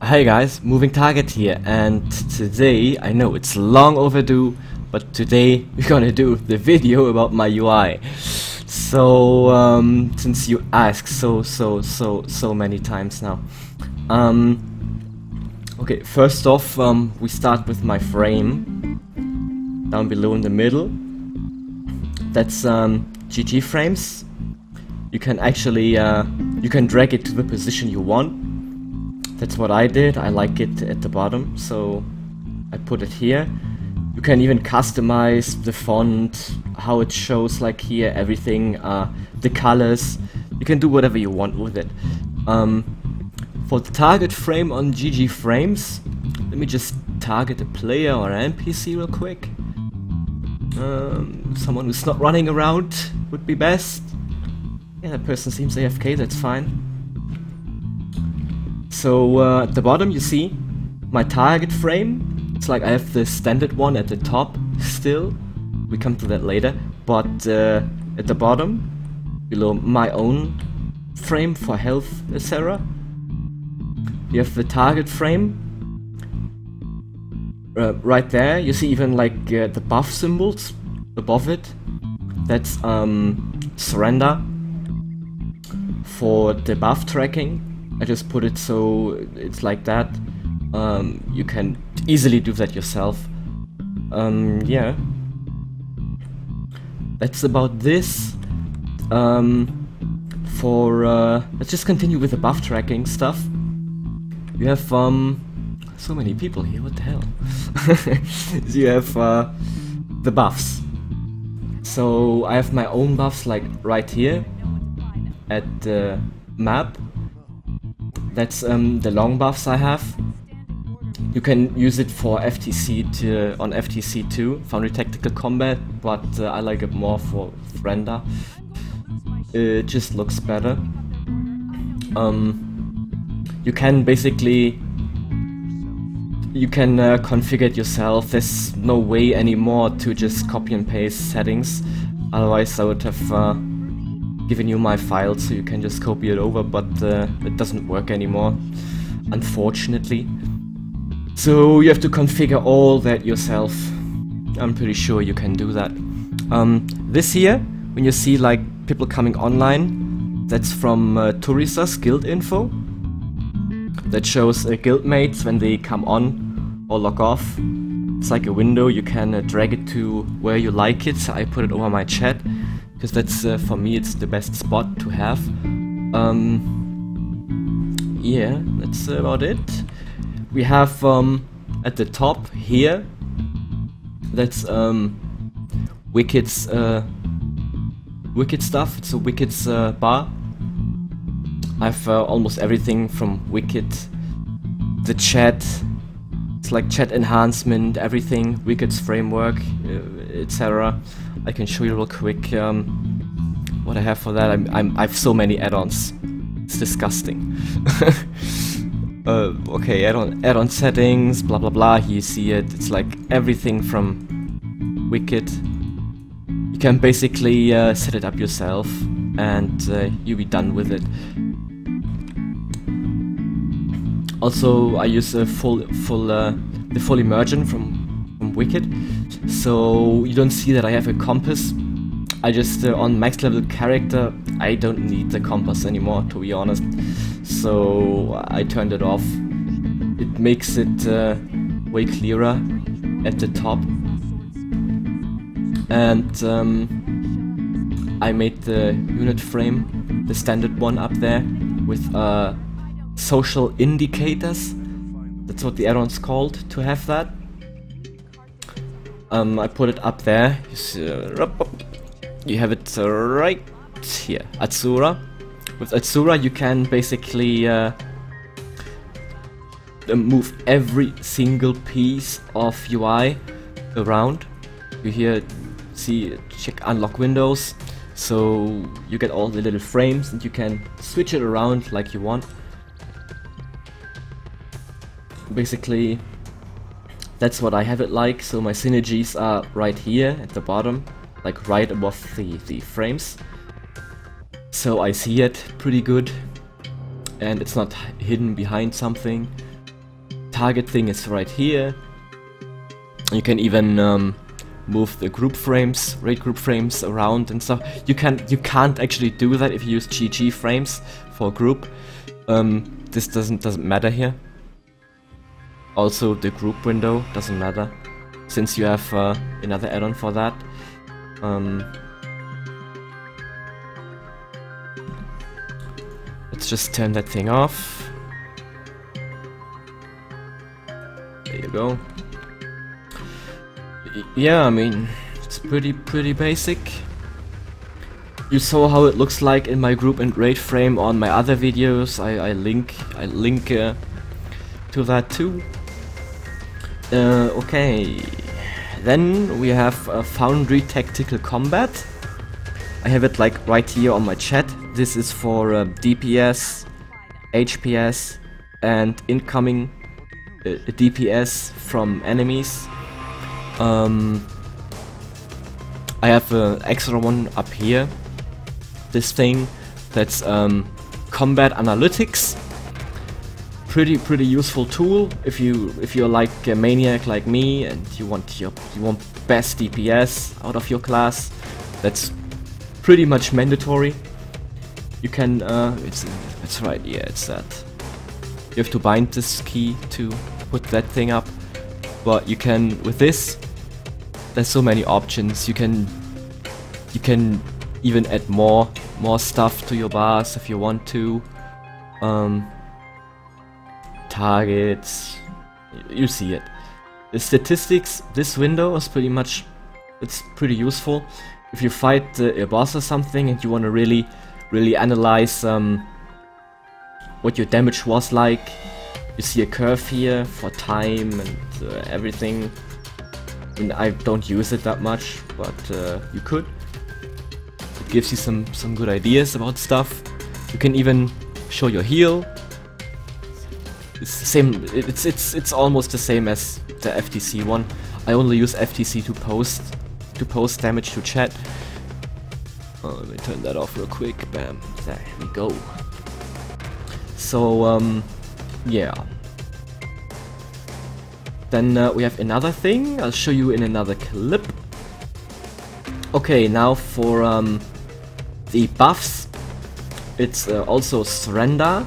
Hey guys, Moving Target here, and today, I know it's long overdue, but today we're gonna do the video about my UI. So, since you asked so many times now. Okay, first off, we start with my frame. Down below in the middle. That's ggFrames. You can actually, you can drag it to the position you want. That's what I did. I like it at the bottom, so I put it here. You can even customize the font, how it shows, like here, everything, the colors. You can do whatever you want with it. For the target frame on ggFrames, let me just target a player or an NPC real quick. Someone who's not running around would be best. Yeah, that person seems AFK, that's fine. So at the bottom you see my target frame. It's like I have the standard one at the top still. We come to that later. But at the bottom, below my own frame for health, etc., you have the target frame. Right there, you see even like the buff symbols above it. That's Srendarr for the buff tracking. I just put it so it's like that. You can easily do that yourself. Yeah. That's about this. Let's just continue with the buff tracking stuff. You have so many people here, what the hell? You have the buffs. So I have my own buffs like right here at the map. That's the long buffs I have. You can use it for FTC on FTC too, Foundry Tactical Combat, but I like it more for Srendarr. It just looks better. You can basically configure it yourself. There's no way anymore to just copy and paste settings. Otherwise I would have given you my file so you can just copy it over, but it doesn't work anymore, unfortunately. So you have to configure all that yourself. I'm pretty sure you can do that. This here, when you see like people coming online, that's from Thurisaz guild info. That shows guildmates when they come on or log off. It's like a window, you can drag it to where you like it. I put it over my chat, because that's, for me, it's the best spot to have. Yeah, that's about it. We have, at the top here, that's, Wykkyd's, Wykkyd stuff. It's a Wykkyd's, bar. I have almost everything from Wykkyd. The chat, it's like chat enhancement, everything, Wykkyd's framework, etc. I can show you real quick what I have for that. I have so many add-ons. It's disgusting. Okay, add-on settings, blah blah blah. Here you see it. It's like everything from Wykkyd. You can basically set it up yourself, and you'll be done with it. Also, I use the full immersion from Wykkyd, so you don't see that I have a compass. I just on max level character I don't need the compass anymore, to be honest. So I turned it off. It makes it way clearer at the top, and I made the unit frame, the standard one, up there with social indicators. That's what the add-on's called, to have that. I put it up there. You have it right here, Azurah. With Azurah you can basically move every single piece of UI around. You here see, check unlock windows, so you get all the little frames and you can switch it around like you want. Basically, that's what I have it like. So my synergies are right here at the bottom, like right above the frames. So I see it pretty good, and it's not hidden behind something. target thing is right here. You can even move the group frames, raid group frames around and stuff. You can't actually do that if you use ggFrames for group. This doesn't matter here. Also, the group window doesn't matter, since you have another add-on for that. Let's just turn that thing off. There you go. Yeah, I mean, it's pretty basic. You saw how it looks like in my group and raid frame on my other videos. I link to that too. Okay, then we have Foundry Tactical Combat. I have it like right here on my chat. This is for DPS, HPS, and incoming DPS from enemies. I have an extra one up here. This thing that's CombatAnalytics. Pretty useful tool if you're like a maniac like me and you want best DPS out of your class. That's pretty much mandatory. You can it's right, yeah, it's that. You have to bind this key to put that thing up, but you can with this. There's so many options. You can even add more stuff to your bars if you want to. Targets, you see it. The statistics, this window is it's pretty useful if you fight a boss or something and you want to really analyze what your damage was like. You see a curve here for time and everything. I mean, I don't use it that much, but you could. It gives you some good ideas about stuff. You can even show your heal. It's the same. It's almost the same as the FTC one. I only use FTC to post damage to chat. Let me turn that off real quick. Bam. There we go. So yeah. Then we have another thing. I'll show you in another clip. Okay, now for the buffs. It's also Srendarr,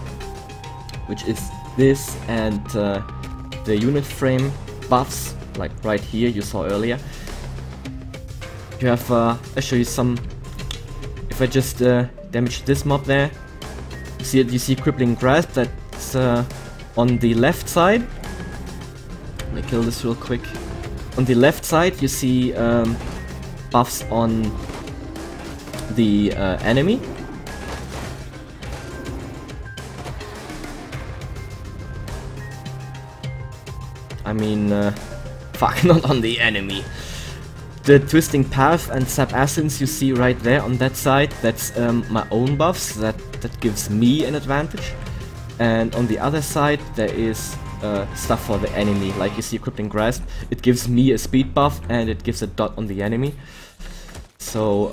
which is this, and the unit frame buffs, like right here you saw earlier. You have I'll show you some. If I just damage this mob there, you see crippling grasp. That's on the left side. Let me kill this real quick. On the left side you see buffs on the enemy. I mean, fuck, not on the enemy. The Twisting Path and Sap Essence you see right there on that side, that's my own buffs, that gives me an advantage. And on the other side there is stuff for the enemy, like you see Crippling Grasp. It gives me a speed buff and it gives a dot on the enemy. So,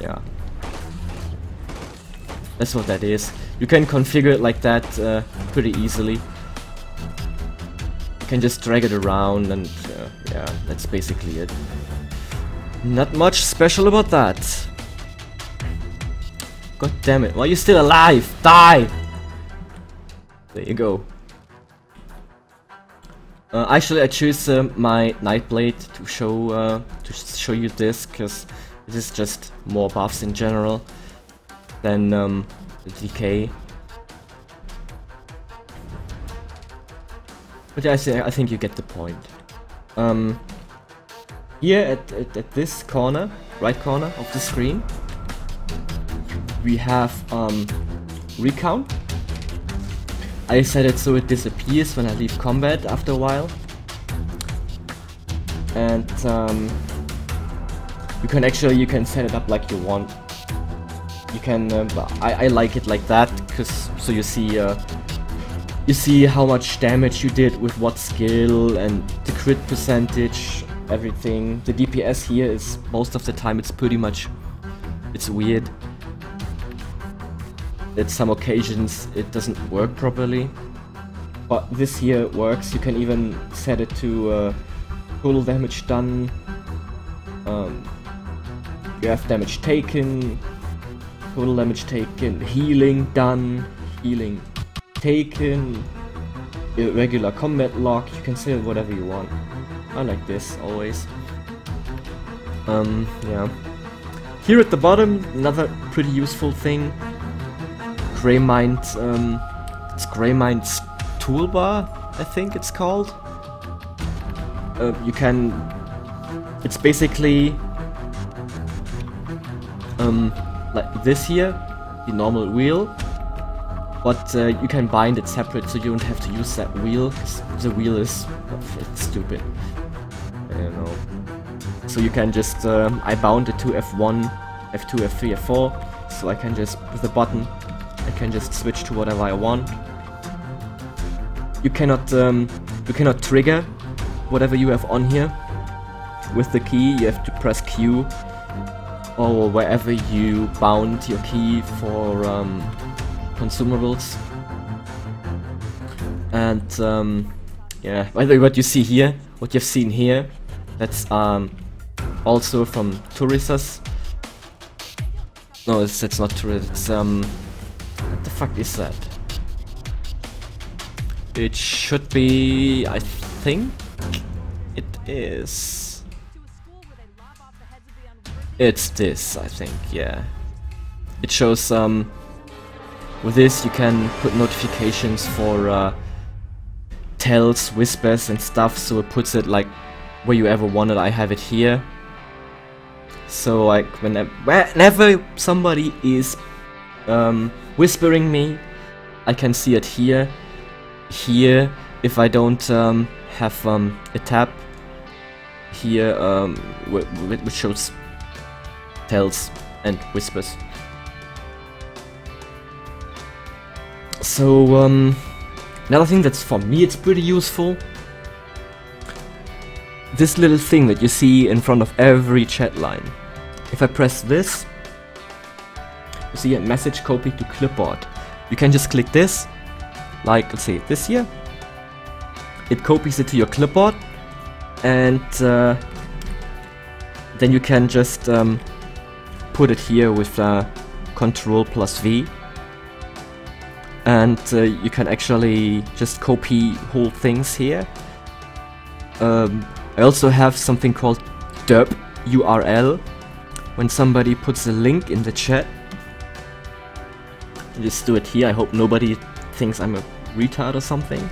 yeah. That's what that is. You can configure it like that pretty easily. You can just drag it around and yeah, that's basically it. Not much special about that. God damn it, why are you still alive? Die! There you go. Actually I choose my Nightblade to show you this, because this is just more buffs in general than the decay. But I think you get the point. Here at this corner, right corner of the screen, we have Recount. I set it so it disappears when I leave combat after a while. And you can set it up like you want. You can, I like it like that, because so you see how much damage you did with what skill and the crit percentage, everything. The DPS here is, most of the time it's pretty much, it's weird. At some occasions it doesn't work properly. but this here works. You can even set it to total damage done. You have damage taken, total damage taken, healing done, healing taken, irregular combat log. You can set it whatever you want. I like this always. Yeah. Here at the bottom, another pretty useful thing. Greymind, it's Greymind's toolbar, I think it's called. You can, it's basically like this here, the normal wheel, but you can bind it separate so you don't have to use that wheel, 'cause the wheel is it's stupid. I don't know. So you can just, I bound it to F1, F2, F3, F4, so I can just, with the button, I can just switch to whatever I want. You cannot trigger whatever you have on here with the key. You have to press Q or wherever you bound your key for consumables. And yeah, by the way, what you see here, what you've seen here, that's also from Thurisaz. No, it's not Thurisaz. It's what the fuck is that? It should be, I think it is. It's this, I think, yeah. It shows, with this you can put notifications for tells, whispers and stuff, so it puts it like where you ever want it. I have it here. So like whenever somebody is whispering me, I can see it here. Here, if I don't have a tab here, which shows tells and whispers. So another thing that's, for me, it's pretty useful. This little thing that you see in front of every chat line. If I press this, you see a message copy to clipboard. You can just click this, like let's say this here. It copies it to your clipboard, and then you can just put it here with Ctrl+V, and you can actually just copy whole things here. I also have something called DerpURL. When somebody puts a link in the chat, I just do it here. I hope nobody thinks I'm a retard or something.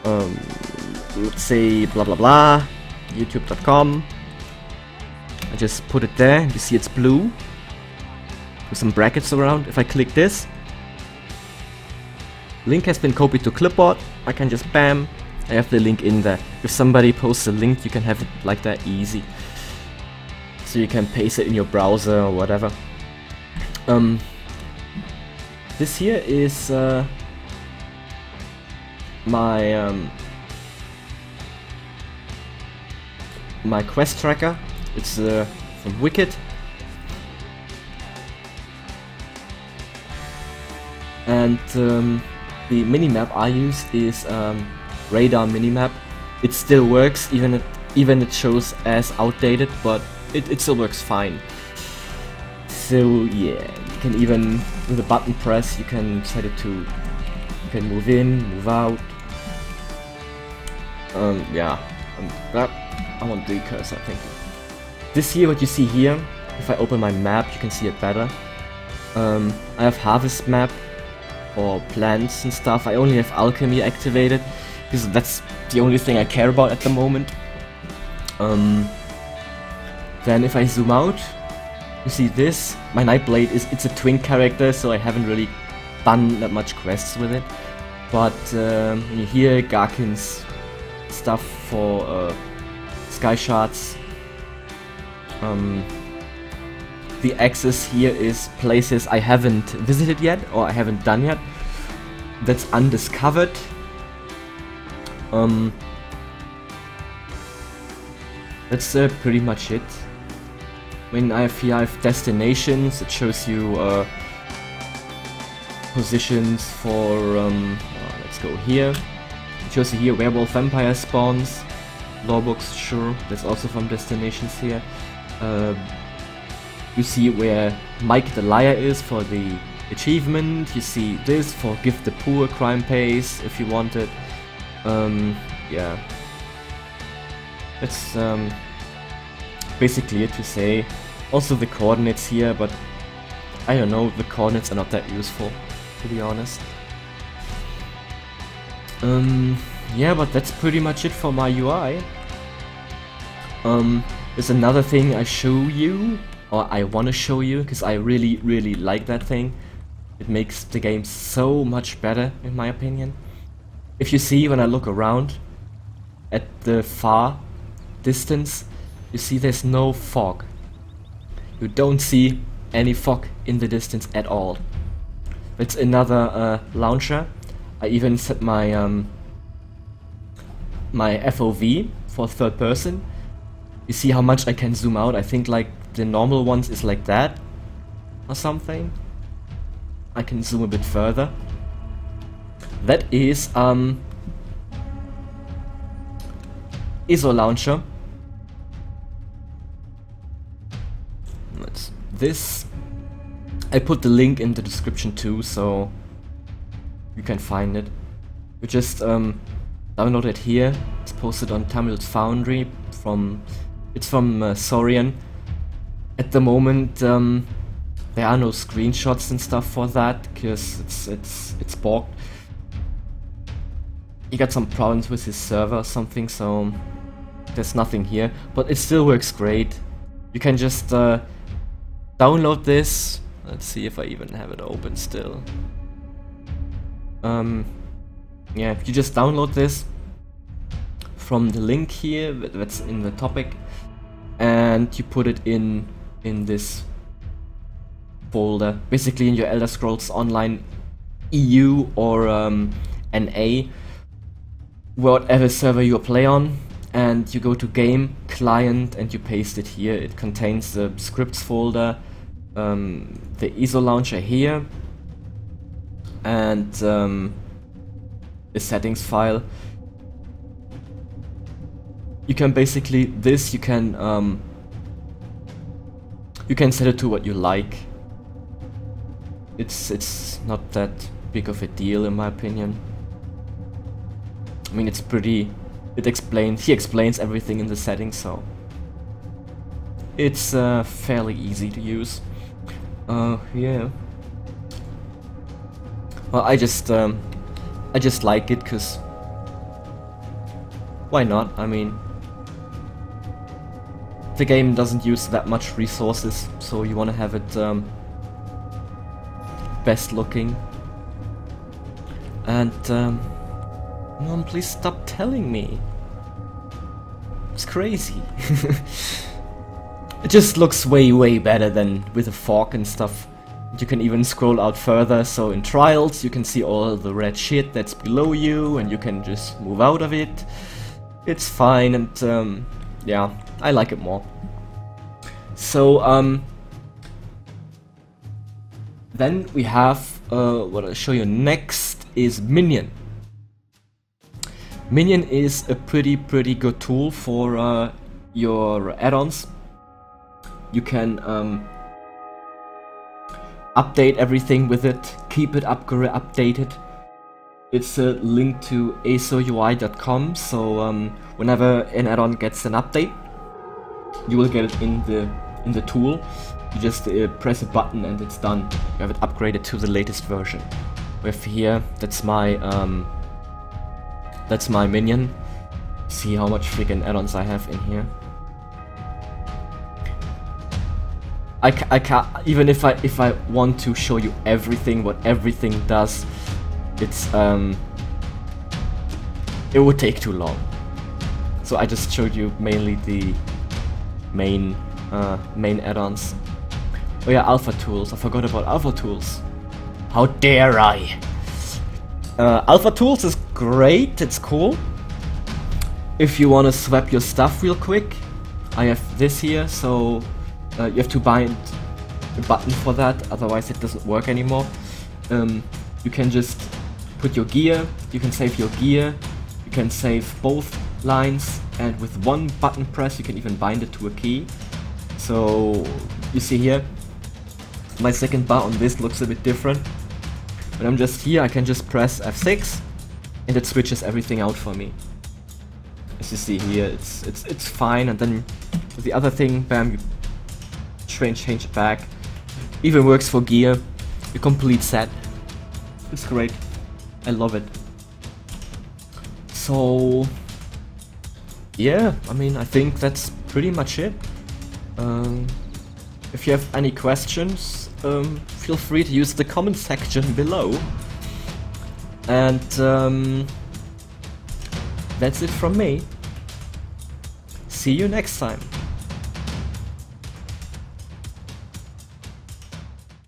Let's say blah blah blah, youtube.com. I just put it there. You see it's blue with some brackets around. If I click this, link has been copied to clipboard. I can just bam, I have the link in there. If somebody posts a link, you can have it like that easy. So you can paste it in your browser or whatever. This here is my my quest tracker. It's from Wykkyd. And the minimap I use is Radar minimap. It still works, even it shows as outdated, but it still works fine. So yeah, you can even with a button press, you can set it to, you can move in, move out. Yeah, I want the cursor, thank you. This here, what you see here, if I open my map, you can see it better. I have harvest map or plants and stuff. I only have alchemy activated because that's the only thing I care about at the moment. Then if I zoom out, you see this. My Nightblade it's a twin character, so I haven't really done that much quests with it. But here Garkin's stuff for sky shards. The axis here is places I haven't visited yet or I haven't done yet. That's Undiscovered. That's pretty much it. When I have destinations, it shows you positions for let's Let's go here. It shows you here werewolf vampire spawns. Lawbooks, sure, that's also from destinations here. You see where Mike the Liar is for the achievement. You see this for Give the Poor crime pays if you want it. Yeah. That's basically it to say. Also the coordinates here, but I don't know, the coordinates are not that useful, to be honest. Yeah, but that's pretty much it for my UI. There's another thing I show you, or I want to show you, because I really like that thing. It makes the game so much better, in my opinion. If you see, when I look around at the far distance, you see there's no fog. You don't see any fog in the distance at all. It's another launcher. I even set my my FOV for third person. You see how much I can zoom out. I think like the normal ones is like that or something. I can zoom a bit further. That is ESO launcher. That's this. I put the link in the description too, so you can find it. You just download it here. It's posted on Tamil's Foundry. It's from Sorian. At the moment, there are no screenshots and stuff for that because it's blocked. He got some problems with his server or something, so there's nothing here. But it still works great. You can just download this. Let's see if I even have it open still. Yeah, you just download this from the link here that's in the topic, and you put it in this folder, basically in your Elder Scrolls Online EU or NA, whatever server you play on, and you go to Game, Client, and you paste it here. It contains the scripts folder, the ESO launcher here, and the settings file. You can basically you can set it to what you like. It's not that big of a deal in my opinion. I mean, it's pretty. He explains everything in the settings, so it's fairly easy to use. Yeah. Well, I just like it because why not? I mean, the game doesn't use that much resources, so you want to have it best looking. And Mom, please stop telling me. It's crazy. It just looks way better than with a fog and stuff. You can even scroll out further, so in Trials you can see all the red shit that's below you and you can just move out of it. It's fine, and yeah, I like it more. So then we have what I'll show you next is Minion. Minion is a pretty good tool for your add-ons. You can update everything with it, keep it updated. It's a link to esoui.com, so whenever an add-on gets an update, you will get it in the tool. You just press a button and it's done. You have it upgraded to the latest version. With here, that's my minion. See how much freaking add-ons I have in here. I can't, even if I want to show you everything, what everything does, it's it would take too long. So I just showed you mainly the main add-ons. Oh yeah, Alphatools. I forgot about Alphatools. How dare I? Alphatools is great. It's cool. If you want to swap your stuff real quick, I have this here. So you have to bind a button for that. Otherwise, it doesn't work anymore. You can just put your gear, you can save your gear, you can save both lines, and with one button press you can even bind it to a key. So you see here, my second bar on this looks a bit different. When I'm just here, I can just press F6 and it switches everything out for me. As you see here, it's fine, and then with the other thing, bam, you change it back. Even works for gear, a complete set. It's great, I love it. So yeah, I mean, I think that's pretty much it. If you have any questions, feel free to use the comment section below. And that's it from me. See you next time.